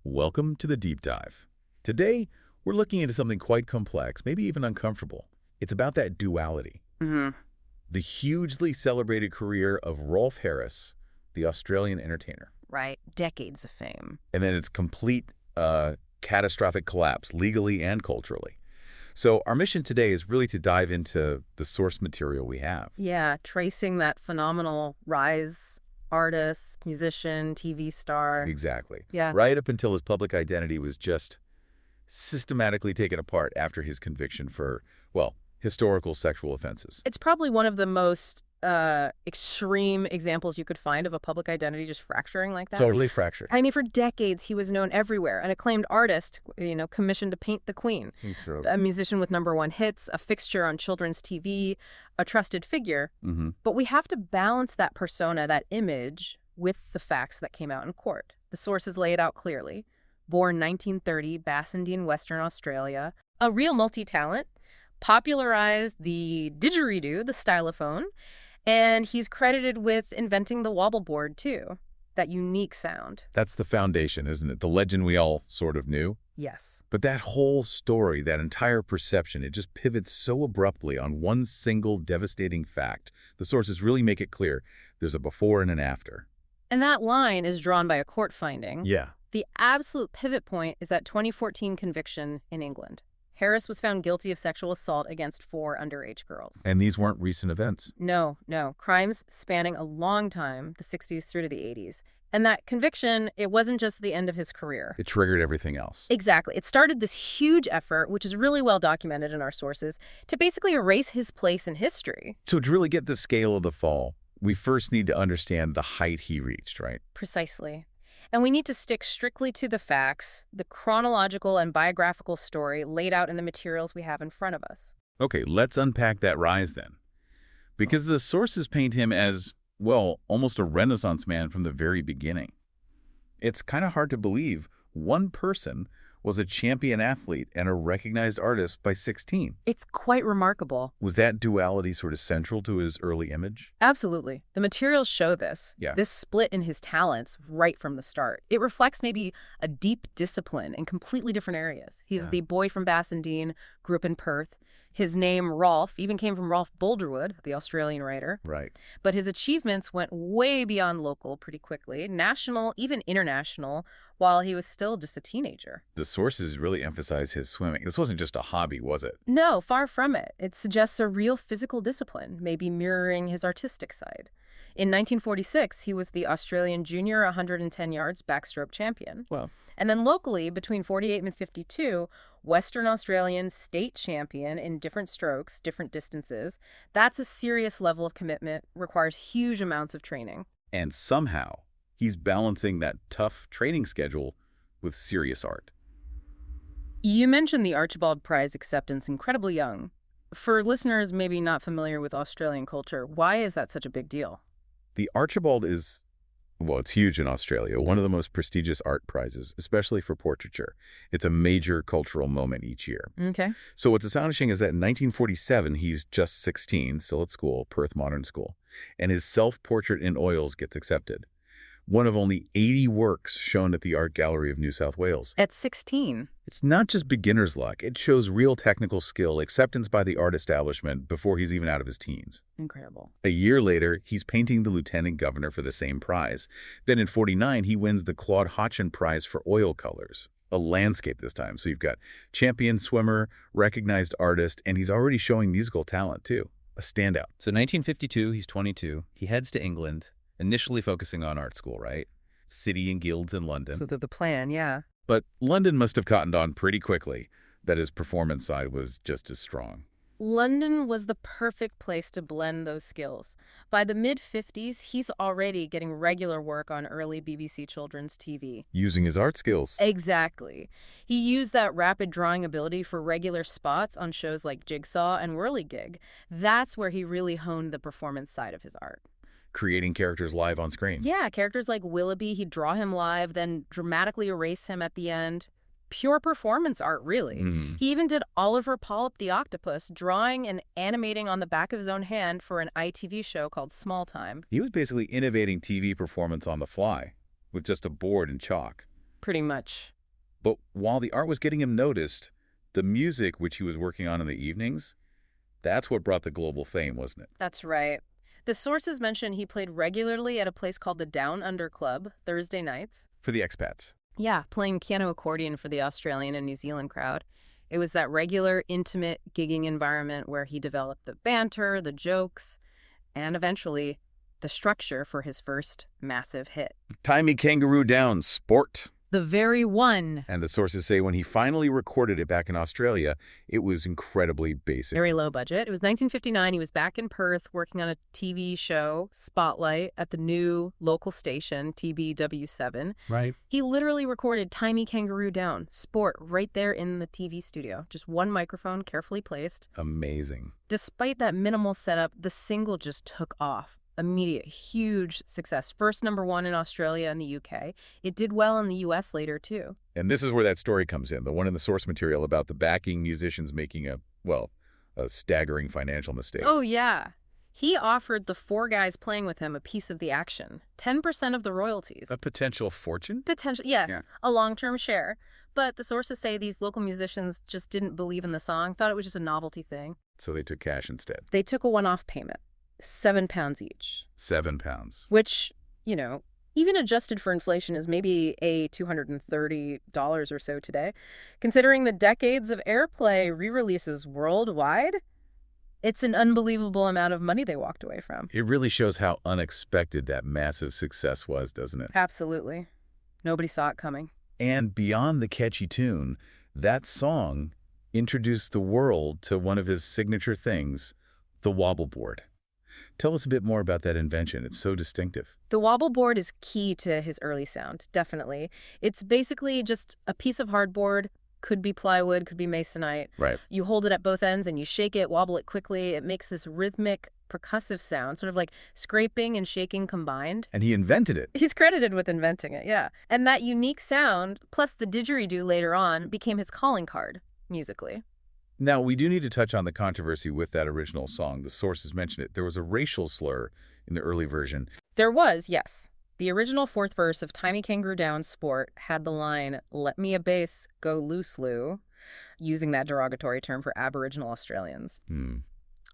Welcome to the Deep Dive. Today, we're looking into something quite complex, maybe even uncomfortable. It's about that duality. The hugely celebrated career of Rolf Harris, the Australian entertainer. Right. Decades of fame. And then its complete catastrophic collapse, legally and culturally. So our mission today is really to dive into the source material we have. Yeah, tracing that phenomenal rise, artist, musician, TV star. Exactly. Yeah. Right up until his public identity was just systematically taken apart after his conviction for, well, historical sexual offenses. It's probably one of the most extreme examples you could find of a public identity just fracturing like that. Totally fractured. I mean, for decades, he was known everywhere. An acclaimed artist, commissioned to paint the Queen. A musician with #1 hits, a fixture on children's TV, a trusted figure. But we have to balance that persona, that image, with the facts that came out in court. The sources lay it out clearly. Born 1930, Bassendean, Western Australia. A real multi-talent. Popularized the didgeridoo, the stylophone. And he's credited with inventing the wobble board, too. That unique sound. That's the foundation, isn't it? The legend we all sort of knew. Yes. But that whole story, that entire perception, it just pivots so abruptly on one single devastating fact. The sources really make it clear there's a before and an after. And that line is drawn by a court finding. Yeah. The absolute pivot point is that 2014 conviction in England. Harris was found guilty of sexual assault against 4 underage girls. And these weren't recent events. No. Crimes spanning a long time, the 60s through to the 80s. And that conviction, it wasn't just the end of his career. It triggered everything else. Exactly. It started this huge effort, which is really well documented in our sources, to basically erase his place in history. So to really get the scale of the fall, we first need to understand the height he reached, right? Precisely. And we need to stick strictly to the facts, the chronological and biographical story laid out in the materials we have in front of us. Okay, let's unpack that rise then. Because the sources paint him as, well, almost a Renaissance man from the very beginning. It's kind of hard to believe one person was a champion athlete and a recognized artist by 16. It's quite remarkable. Was that duality sort of central to his early image? Absolutely. The materials show this. Yeah. This split in his talents right from the start. It reflects maybe a deep discipline in completely different areas. He's the boy from Bassendean, grew up in Perth. His name, Rolf, even came from Rolf Boldrewood, the Australian writer. Right. But his achievements went way beyond local pretty quickly, national, even international, while he was still just a teenager. The sources really emphasize his swimming. This wasn't just a hobby, was it? No, far from it. It suggests a real physical discipline, maybe mirroring his artistic side. In 1946, he was the Australian junior 110 yards backstroke champion. Well. And then locally, between 48 and 52, Western Australian state champion in different strokes, different distances. That's a serious level of commitment, requires huge amounts of training. And somehow, he's balancing that tough training schedule with serious art. You mentioned the Archibald Prize acceptance incredibly young. For listeners maybe not familiar with Australian culture, why is that such a big deal? The Archibald is, well, it's huge in Australia, one of the most prestigious art prizes, especially for portraiture. It's a major cultural moment each year. Okay. So what's astonishing is that in 1947, he's just 16, still at school, Perth Modern School, and his self-portrait in oils gets accepted. One of only 80 works shown at the Art Gallery of New South Wales. At 16? It's not just beginner's luck. It shows real technical skill, acceptance by the art establishment before he's even out of his teens. Incredible. A year later, he's painting the lieutenant governor for the same prize. Then in 49, he wins the Claude Hotchin Prize for oil colors. A landscape this time. So you've got champion swimmer, recognized artist, and he's already showing musical talent too. A standout. So 1952, he's 22. He heads to England, initially focusing on art school, right? City and guilds in London. So the plan, yeah. But London must have cottoned on pretty quickly that his performance side was just as strong. London was the perfect place to blend those skills. By the mid-50s, he's already getting regular work on early BBC children's TV. Using his art skills. Exactly. He used that rapid drawing ability for regular spots on shows like Jigsaw and Whirligig. That's where he really honed the performance side of his art. Creating characters live on screen. Yeah, characters like Willoughby, he'd draw him live, then dramatically erase him at the end. Pure performance art, really. He even did Oliver Polyp the Octopus, drawing and animating on the back of his own hand for an ITV show called Small Time. He was basically innovating TV performance on the fly, with just a board and chalk. Pretty much. But while the art was getting him noticed, the music, which he was working on in the evenings, that's what brought the global fame, wasn't it? That's right. The sources mention he played regularly at a place called the Down Under Club, Thursday nights. For the expats. Yeah, playing piano accordion for the Australian and New Zealand crowd. It was that regular, intimate gigging environment where he developed the banter, the jokes, and eventually the structure for his first massive hit. Tie Me Kangaroo Down, Sport. The very one. And the sources say when he finally recorded it back in Australia, it was incredibly basic. Very low budget. It was 1959. He was back in Perth working on a TV show, Spotlight, at the new local station, TBW7. Right. He literally recorded Tie Me Kangaroo Down, Sport, right there in the TV studio. Just one microphone, carefully placed. Amazing. Despite that minimal setup, the single just took off. Immediate, huge success. First #1 in Australia and the UK. It did well in the US later, too. And this is where that story comes in, the one in the source material about the backing musicians making a staggering financial mistake. Oh, yeah. He offered the 4 guys playing with him a piece of the action, 10% of the royalties. A potential fortune? Potential, yes, Yeah. a long-term share. But the sources say these local musicians just didn't believe in the song, thought it was just a novelty thing. So they took cash instead. They took a one-off payment, £7 each. £7. Which, even adjusted for inflation is maybe a $230 or so today. Considering the decades of airplay re-releases worldwide, it's an unbelievable amount of money they walked away from. It really shows how unexpected that massive success was, doesn't it? Absolutely. Nobody saw it coming. And beyond the catchy tune, that song introduced the world to one of his signature things, the wobble board. Tell us a bit more about that invention. It's so distinctive. The wobble board is key to his early sound, definitely. It's basically just a piece of hardboard, could be plywood, could be masonite. Right. You hold it at both ends and you shake it, wobble it quickly. It makes this rhythmic, percussive sound, sort of like scraping and shaking combined. And he invented it. He's credited with inventing it, yeah. And that unique sound, plus the didgeridoo later on, became his calling card, musically. Now, we do need to touch on the controversy with that original song. The sources mention it. There was a racial slur in the early version. There was, yes. The original 4th verse of Tie Me Kangaroo Down, Sport had the line, "Let me a bass, go loose, Lou," using that derogatory term for Aboriginal Australians.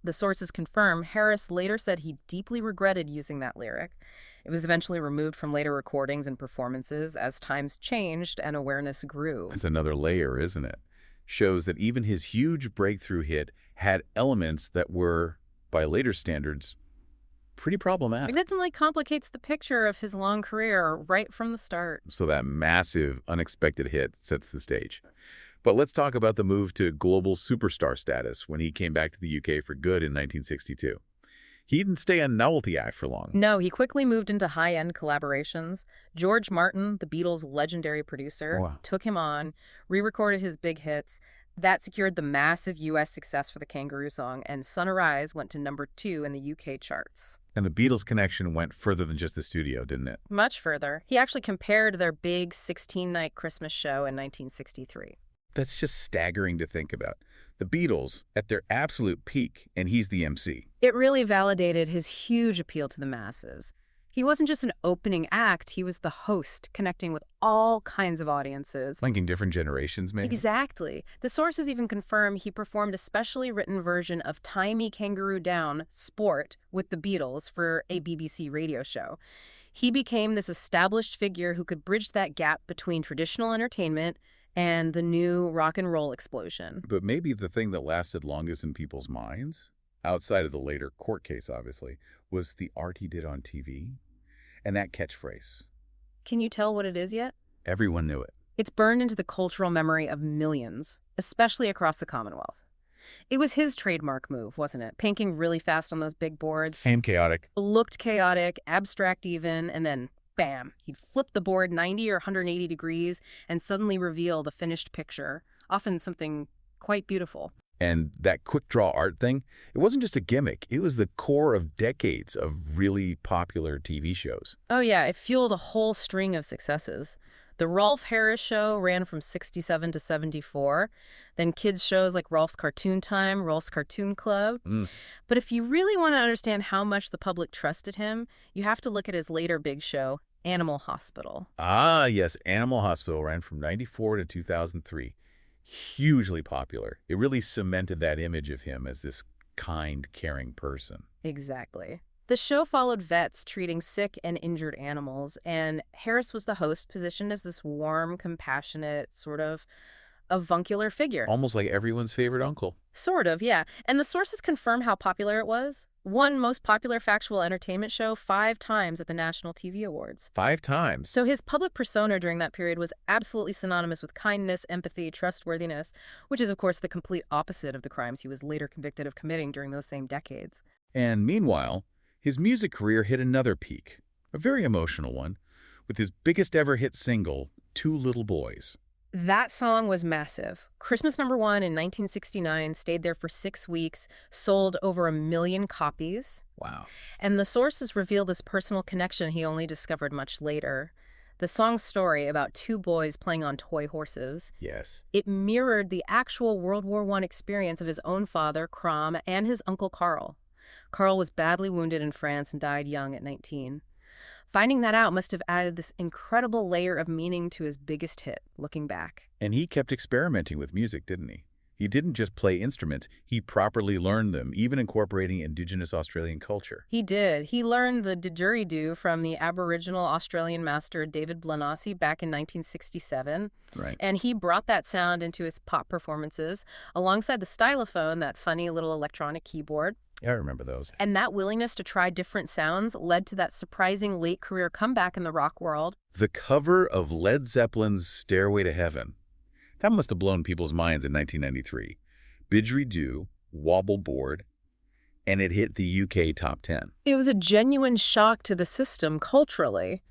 The sources confirm Harris later said he deeply regretted using that lyric. It was eventually removed from later recordings and performances as times changed and awareness grew. That's another layer, isn't it? Shows that even his huge breakthrough hit had elements that were, by later standards, pretty problematic. It definitely complicates the picture of his long career right from the start. So that massive, unexpected hit sets the stage. But let's talk about the move to global superstar status when he came back to the UK for good in 1962. He didn't stay a novelty act for long. No, he quickly moved into high-end collaborations. George Martin, the Beatles' legendary producer, took him on, re-recorded his big hits. That secured the massive U.S. success for the Kangaroo song, and Sunrise went to #2 in the UK charts. And the Beatles connection went further than just the studio, didn't it? Much further. He actually compared their big 16-night Christmas show in 1963. That's just staggering to think about. The Beatles at their absolute peak, and he's the MC. It really validated his huge appeal to the masses. He wasn't just an opening act, he was the host, connecting with all kinds of audiences. Linking different generations, maybe? Exactly. The sources even confirm he performed a specially written version of Tie Me Kangaroo Down, Sport, with the Beatles for a BBC radio show. He became this established figure who could bridge that gap between traditional entertainment and the new rock and roll explosion. But maybe the thing that lasted longest in people's minds, outside of the later court case, obviously, was the art he did on TV and that catchphrase. Can you tell what it is yet? Everyone knew it. It's burned into the cultural memory of millions, especially across the Commonwealth. It was his trademark move, wasn't it? Painting really fast on those big boards. And chaotic. Looked chaotic, abstract even, and then bam, he'd flip the board 90 or 180 degrees and suddenly reveal the finished picture, often something quite beautiful. And that quick draw art thing, it wasn't just a gimmick. It was the core of decades of really popular TV shows. Oh yeah, it fueled a whole string of successes. The Rolf Harris show ran from 67 to 74. Then kids shows like Rolf's Cartoon Time, Rolf's Cartoon Club. But if you really want to understand how much the public trusted him, you have to look at his later big show, Animal Hospital. Ah, yes, Animal Hospital ran from 94 to 2003. Hugely popular. It really cemented that image of him as this kind, caring person. Exactly. The show followed vets treating sick and injured animals, and Harris was the host, positioned as this warm, compassionate, sort of avuncular figure. Almost like everyone's favorite uncle. Sort of, yeah. And the sources confirm how popular it was. Won most popular factual entertainment show 5 times at the National TV Awards. 5 times. So his public persona during that period was absolutely synonymous with kindness, empathy, trustworthiness, which is, of course, the complete opposite of the crimes he was later convicted of committing during those same decades. And meanwhile, his music career hit another peak, a very emotional one, with his biggest ever hit single, Two Little Boys. That song was massive. Christmas #1 in 1969 stayed there for 6 weeks, sold over 1 million copies. Wow. And the sources reveal this personal connection he only discovered much later. The song's story about 2 boys playing on toy horses. Yes. It mirrored the actual World War I experience of his own father, Crom, and his uncle Carl. Carl was badly wounded in France and died young at 19. Finding that out must have added this incredible layer of meaning to his biggest hit, looking back. And he kept experimenting with music, didn't he? He didn't just play instruments, he properly learned them, even incorporating indigenous Australian culture. He did. He learned the didgeridoo from the Aboriginal Australian master David Blanasi back in 1967. Right. And he brought that sound into his pop performances, alongside the stylophone, that funny little electronic keyboard. Yeah, I remember those. And that willingness to try different sounds led to that surprising late career comeback in the rock world. The cover of Led Zeppelin's Stairway to Heaven. That must have blown people's minds in 1993. Didgeridoo, wobble board, and it hit the UK top 10. It was a genuine shock to the system culturally.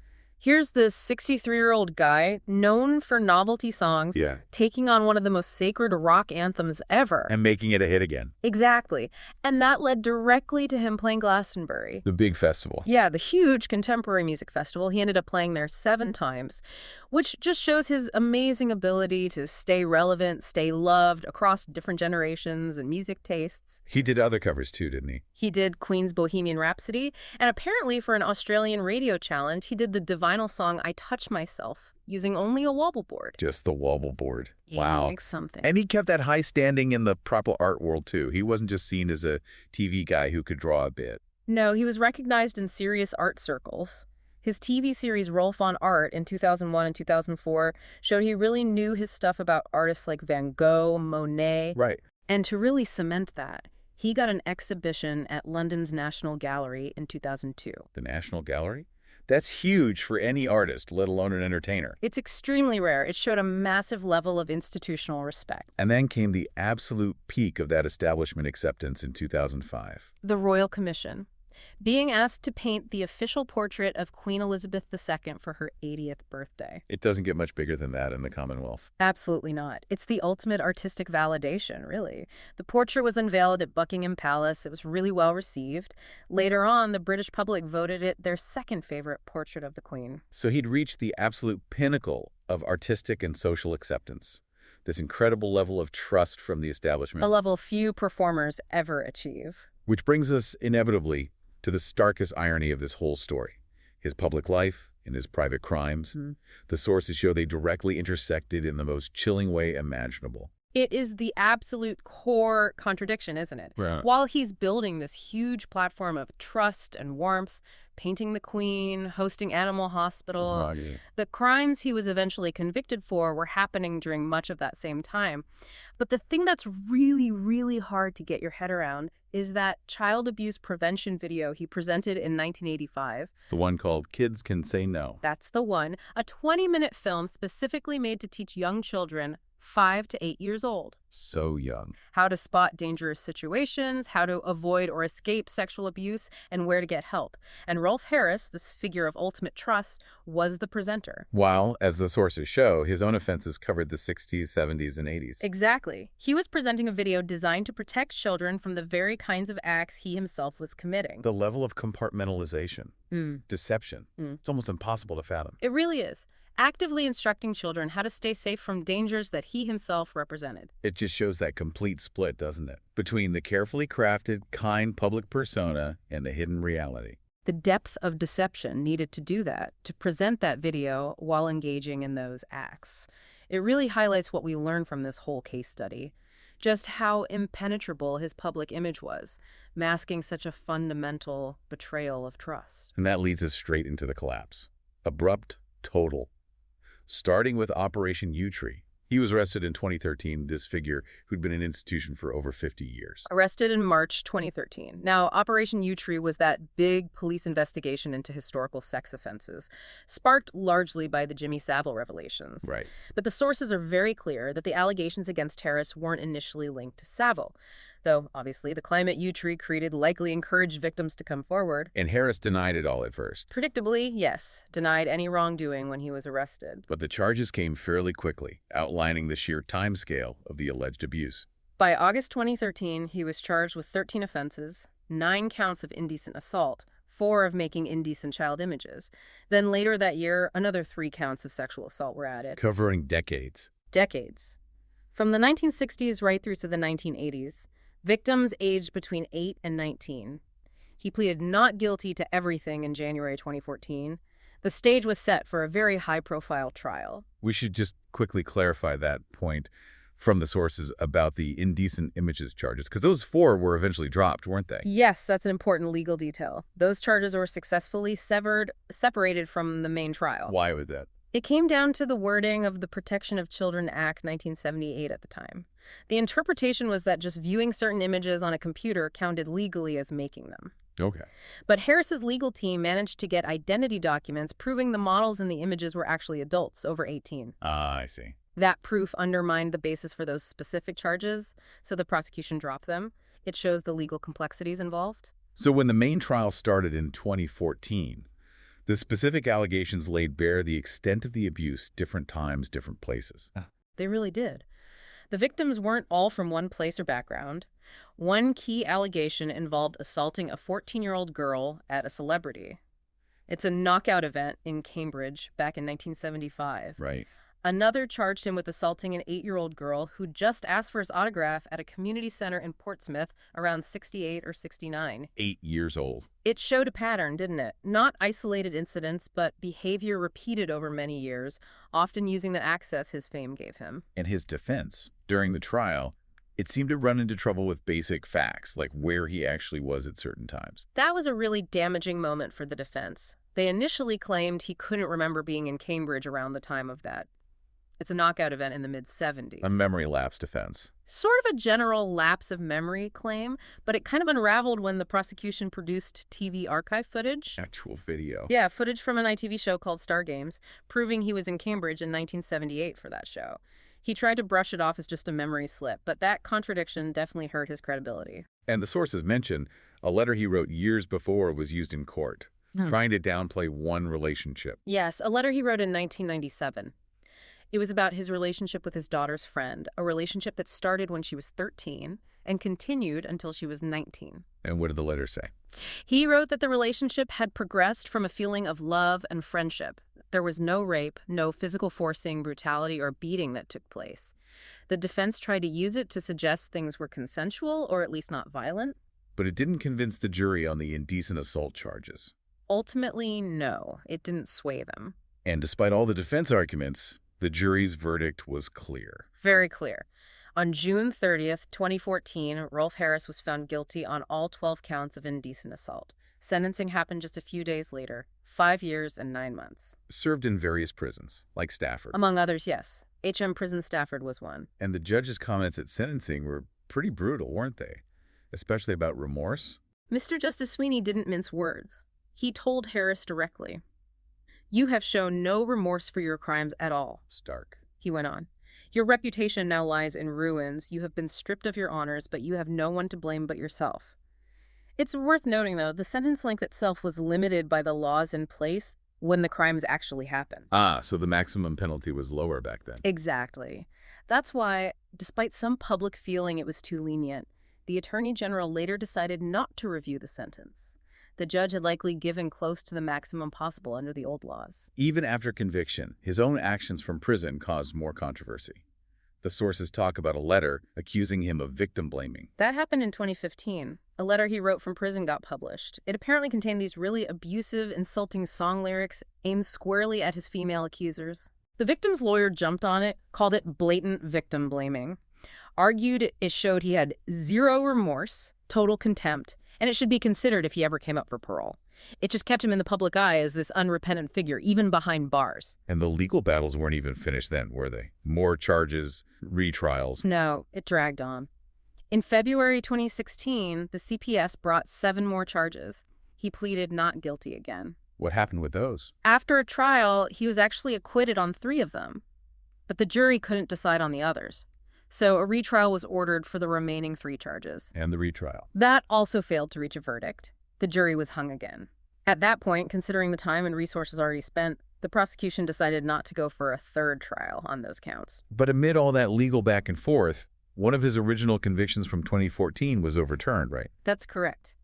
Here's this 63-year-old guy, known for novelty songs, taking on one of the most sacred rock anthems ever. And making it a hit again. Exactly. And that led directly to him playing Glastonbury. The big festival. Yeah, the huge contemporary music festival. He ended up playing there 7 times, which just shows his amazing ability to stay relevant, stay loved across different generations and music tastes. He did other covers too, didn't he? He did Queen's Bohemian Rhapsody, and apparently for an Australian radio challenge, he did the vinyl song I Touch Myself, using only a wobble board. Just the wobble board. Yeah, wow. like something. And he kept that high standing in the proper art world, too. He wasn't just seen as a TV guy who could draw a bit. No, he was recognized in serious art circles. His TV series Rolf on Art in 2001 and 2004 showed he really knew his stuff about artists like Van Gogh, Monet. Right. And to really cement that, he got an exhibition at London's National Gallery in 2002. The National Gallery? That's huge for any artist, let alone an entertainer. It's extremely rare. It showed a massive level of institutional respect. And then came the absolute peak of that establishment acceptance in 2005. The Royal Commission, being asked to paint the official portrait of Queen Elizabeth II for her 80th birthday. It doesn't get much bigger than that in the Commonwealth. Absolutely not. It's the ultimate artistic validation, really. The portrait was unveiled at Buckingham Palace. It was really well received. Later on, the British public voted it their second favorite portrait of the Queen. So he'd reached the absolute pinnacle of artistic and social acceptance. This incredible level of trust from the establishment. A level few performers ever achieve. Which brings us, inevitably, to the starkest irony of this whole story. His public life and his private crimes. The sources show they directly intersected in the most chilling way imaginable. It is the absolute core contradiction, isn't it? Right. While he's building this huge platform of trust and warmth, painting the Queen, hosting Animal Hospital, the crimes he was eventually convicted for were happening during much of that same time. But the thing that's really, really hard to get your head around is that child abuse prevention video he presented in 1985. The one called Kids Can Say No. That's the one. A 20-minute film specifically made to teach young children 5 to 8 years old. So young. How to spot dangerous situations, how to avoid or escape sexual abuse, and where to get help. And Rolf Harris, this figure of ultimate trust, was the presenter. While, as the sources show, his own offenses covered the 60s, 70s, and 80s. Exactly. He was presenting a video designed to protect children from the very kinds of acts he himself was committing. The level of compartmentalization, deception, it's almost impossible to fathom. It really is. Actively instructing children how to stay safe from dangers that he himself represented. It just shows that complete split, doesn't it? Between the carefully crafted, kind public persona and the hidden reality. The depth of deception needed to do that, to present that video while engaging in those acts. It really highlights what we learned from this whole case study. Just how impenetrable his public image was, masking such a fundamental betrayal of trust. And that leads us straight into the collapse. Abrupt, total. Starting with Operation Yewtree. He was arrested in 2013, this figure who'd been in institution for over 50 years. Arrested in March 2013. Now, Operation Yewtree was that big police investigation into historical sex offenses, sparked largely by the Jimmy Savile revelations. Right. But the sources are very clear that the allegations against Harris weren't initially linked to Savile. Though, obviously, the climate Yewtree created likely encouraged victims to come forward. And Harris denied it all at first. Predictably, yes, denied any wrongdoing when he was arrested. But the charges came fairly quickly, outlining the sheer timescale of the alleged abuse. By August 2013, he was charged with 13 offenses, 9 counts of indecent assault, 4 of making indecent child images. Then later that year, another 3 counts of sexual assault were added. Covering decades. Decades. From the 1960s right through to the 1980s, victims aged between 8 and 19. He pleaded not guilty to everything in January 2014. The stage was set for a very high-profile trial. We should just quickly clarify that point from the sources about the indecent images charges, because those 4 were eventually dropped, weren't they? Yes, that's an important legal detail. Those charges were successfully separated from the main trial. Why was that? It came down to the wording of the Protection of Children Act 1978 at the time. The interpretation was that just viewing certain images on a computer counted legally as making them. Okay. But Harris's legal team managed to get identity documents proving the models in the images were actually adults over 18. Ah, I see. That proof undermined the basis for those specific charges, so the prosecution dropped them. It shows the legal complexities involved. So when the main trial started in 2014, the specific allegations laid bare the extent of the abuse, different times, different places. They really did. The victims weren't all from one place or background. One key allegation involved assaulting a 14-year-old girl at a celebrity. It's a knockout event in Cambridge back in 1975. Right. Another charged him with assaulting an 8-year-old girl who just asked for his autograph at a community center in Portsmouth around 68 or 69. 8 years old. It showed a pattern, didn't it? Not isolated incidents, but behavior repeated over many years, often using the access his fame gave him. And his defense, during the trial, it seemed to run into trouble with basic facts, like where he actually was at certain times. That was a really damaging moment for the defense. They initially claimed he couldn't remember being in Cambridge around the time of that. It's a knockout event in the mid-70s. A memory lapse defense. Sort of a general lapse of memory claim, but it kind of unraveled when the prosecution produced TV archive footage. Actual video. Yeah, footage from an ITV show called Star Games, proving he was in Cambridge in 1978 for that show. He tried to brush it off as just a memory slip, but that contradiction definitely hurt his credibility. And the sources mention a letter he wrote years before was used in court, trying to downplay one relationship. Yes, a letter he wrote in 1997. It was about his relationship with his daughter's friend, a relationship that started when she was 13 and continued until she was 19. And what did the letter say? He wrote that the relationship had progressed from a feeling of love and friendship. There was no rape, no physical forcing, brutality, or beating that took place. The defense tried to use it to suggest things were consensual or at least not violent. But it didn't convince the jury on the indecent assault charges. Ultimately, no, it didn't sway them. And despite all the defense arguments, the jury's verdict was clear. Very clear. On June 30th, 2014, Rolf Harris was found guilty on all 12 counts of indecent assault. Sentencing happened just a few days later, 5 years and 9 months. Served in various prisons, like Stafford. Among others, yes. HM Prison Stafford was one. And the judge's comments at sentencing were pretty brutal, weren't they? Especially about remorse. Mr. Justice Sweeney didn't mince words. He told Harris directly, "You have shown no remorse for your crimes at all." Stark. He went on. "Your reputation now lies in ruins. You have been stripped of your honors, but you have no one to blame but yourself." It's worth noting, though, the sentence length itself was limited by the laws in place when the crimes actually happened. Ah, so the maximum penalty was lower back then. Exactly. That's why, despite some public feeling it was too lenient, the Attorney General later decided not to review the sentence. The judge had likely given close to the maximum possible under the old laws. Even after conviction, his own actions from prison caused more controversy. The sources talk about a letter accusing him of victim blaming. That happened in 2015. A letter he wrote from prison got published. It apparently contained these really abusive, insulting song lyrics aimed squarely at his female accusers. The victim's lawyer jumped on it, called it blatant victim blaming, argued it showed he had zero remorse, total contempt, and it should be considered if he ever came up for parole. It just kept him in the public eye as this unrepentant figure, even behind bars. And the legal battles weren't even finished then, were they? More charges, retrials. No, it dragged on. In February 2016, the CPS brought 7 more charges. He pleaded not guilty again. What happened with those? After a trial, he was actually acquitted on 3 of them. But the jury couldn't decide on the others. So a retrial was ordered for the remaining 3 charges. And the retrial. That also failed to reach a verdict. The jury was hung again. At that point, considering the time and resources already spent, the prosecution decided not to go for a 3rd trial on those counts. But amid all that legal back and forth, one of his original convictions from 2014 was overturned, right? That's correct.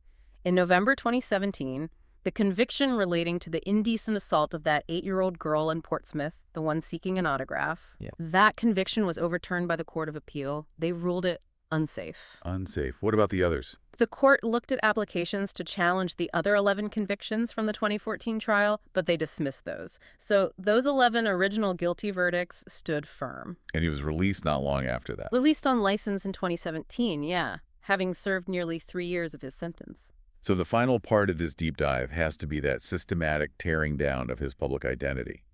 In November 2017, the conviction relating to the indecent assault of that 8-year-old girl in Portsmouth, the one seeking an autograph, that conviction was overturned by the Court of Appeal. They ruled it unsafe. Unsafe. What about the others? The court looked at applications to challenge the other 11 convictions from the 2014 trial, but they dismissed those. So those 11 original guilty verdicts stood firm. And he was released not long after that. Released on license in 2017, having served nearly 3 years of his sentence. So the final part of this deep dive has to be that systematic tearing down of his public identity.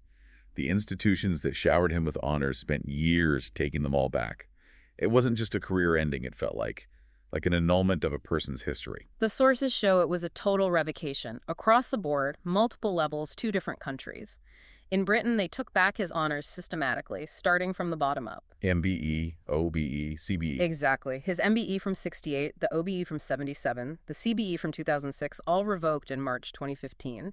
The institutions that showered him with honors spent years taking them all back. It wasn't just a career ending, it felt like an annulment of a person's history. The sources show it was a total revocation, across the board, multiple levels, 2 different countries. In Britain, they took back his honors systematically, starting from the bottom up. MBE, OBE, CBE. Exactly. His MBE from 68, the OBE from 77, the CBE from 2006, all revoked in March 2015.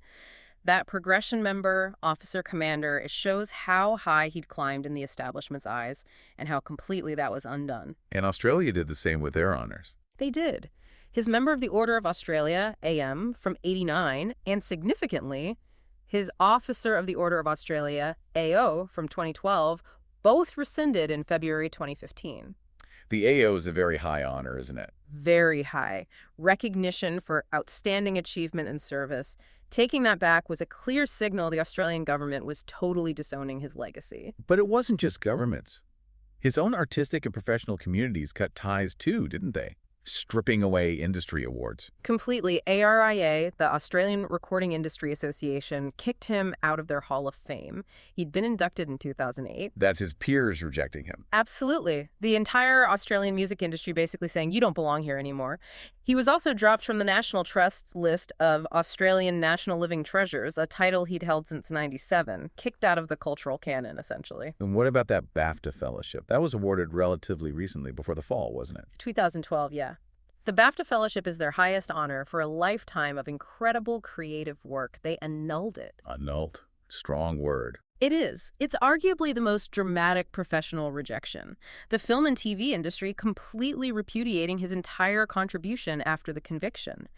That progression member, officer commander, it shows how high he'd climbed in the establishment's eyes and how completely that was undone. And Australia did the same with their honors. They did. His Member of the Order of Australia, AM, from 89, and significantly, his Officer of the Order of Australia, AO, from 2012, both rescinded in February 2015. The AO is a very high honor, isn't it? Very high. Recognition for outstanding achievement and service. Taking that back was a clear signal the Australian government was totally disowning his legacy. But it wasn't just governments. His own artistic and professional communities cut ties too, didn't they? Stripping away industry awards. Completely. ARIA, the Australian Recording Industry Association, kicked him out of their Hall of Fame. He'd been inducted in 2008. That's his peers rejecting him. Absolutely. The entire Australian music industry basically saying, you don't belong here anymore. He was also dropped from the National Trust's list of Australian National Living Treasures, a title he'd held since '97, kicked out of the cultural canon, essentially. And what about that BAFTA fellowship? That was awarded relatively recently, before the fall, wasn't it? 2012, yeah. The BAFTA Fellowship is their highest honor for a lifetime of incredible creative work. They annulled it. Annulled. Strong word. It is. It's arguably the most dramatic professional rejection. The film and TV industry completely repudiating his entire contribution after the conviction.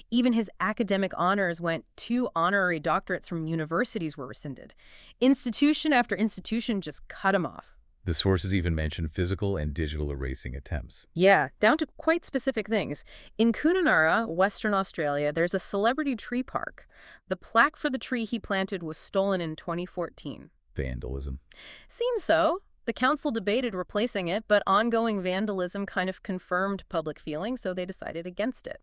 Even his academic honors went. 2 honorary doctorates from universities were rescinded. Institution after institution just cut him off. The sources even mention physical and digital erasing attempts. Yeah, down to quite specific things. In Kununurra, Western Australia, there's a celebrity tree park. The plaque for the tree he planted was stolen in 2014. Vandalism. Seems so. The council debated replacing it, but ongoing vandalism kind of confirmed public feeling, so they decided against it.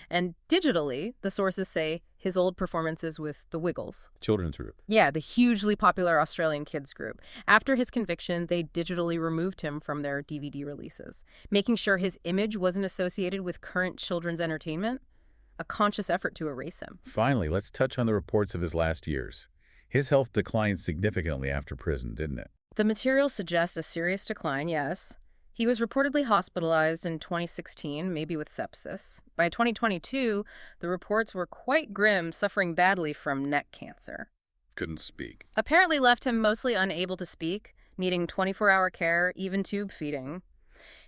And digitally, the sources say his old performances with the Wiggles. Children's group. Yeah, the hugely popular Australian kids group. After his conviction, they digitally removed him from their DVD releases, making sure his image wasn't associated with current children's entertainment. A conscious effort to erase him. Finally, let's touch on the reports of his last years. His health declined significantly after prison, didn't it? The materials suggest a serious decline, yes. He was reportedly hospitalized in 2016, maybe with sepsis. By 2022, the reports were quite grim, suffering badly from neck cancer. Couldn't speak. Apparently left him mostly unable to speak, needing 24-hour care, even tube feeding.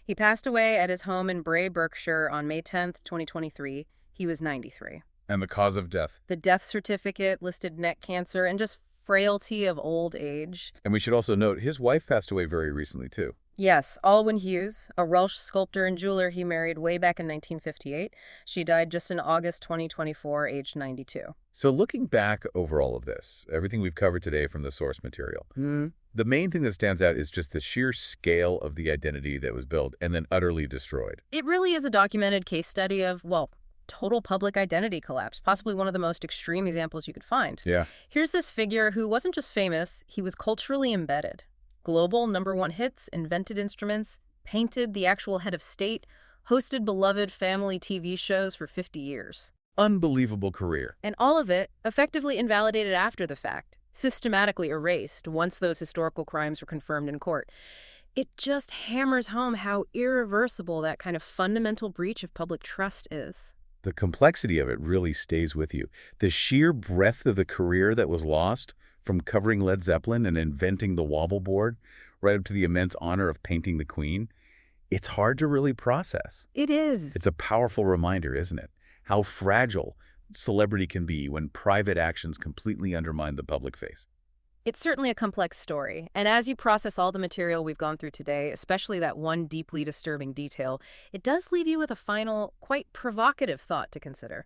He passed away at his home in Bray, Berkshire on May 10th, 2023. He was 93. And the cause of death? The death certificate listed neck cancer and just frailty of old age. And we should also note his wife passed away very recently, too. Yes, Alwyn Hughes, a Welsh sculptor and jeweler he married way back in 1958. She died just in August 2024, aged 92. So looking back over all of this, everything we've covered today from the source material, the main thing that stands out is just the sheer scale of the identity that was built and then utterly destroyed. It really is a documented case study of, well, total public identity collapse, possibly one of the most extreme examples you could find. Yeah. Here's this figure who wasn't just famous, he was culturally embedded. Global #1 hits, invented instruments, painted the actual head of state, hosted beloved family TV shows for 50 years. Unbelievable career. And all of it effectively invalidated after the fact, systematically erased once those historical crimes were confirmed in court. It just hammers home how irreversible that kind of fundamental breach of public trust is. The complexity of it really stays with you. The sheer breadth of the career that was lost, from covering Led Zeppelin and inventing the wobble board, right up to the immense honor of painting the Queen, it's hard to really process. It is. It's a powerful reminder, isn't it? How fragile celebrity can be when private actions completely undermine the public face. It's certainly a complex story, and as you process all the material we've gone through today, especially that one deeply disturbing detail, it does leave you with a final, quite provocative thought to consider.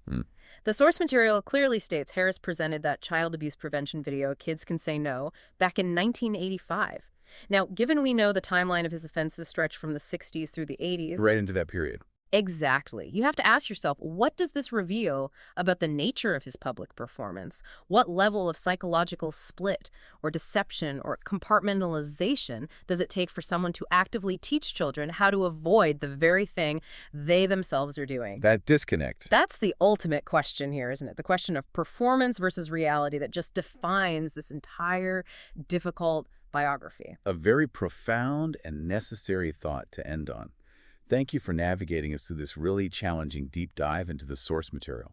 The source material clearly states Harris presented that child abuse prevention video, Kids Can Say No, back in 1985. Now, given we know the timeline of his offenses stretch from the 60s through the 80s... Right into that period. Exactly. You have to ask yourself, what does this reveal about the nature of his public performance? What level of psychological split or deception or compartmentalization does it take for someone to actively teach children how to avoid the very thing they themselves are doing? That disconnect. That's the ultimate question here, isn't it? The question of performance versus reality that just defines this entire difficult biography. A very profound and necessary thought to end on. Thank you for navigating us through this really challenging deep dive into the source material.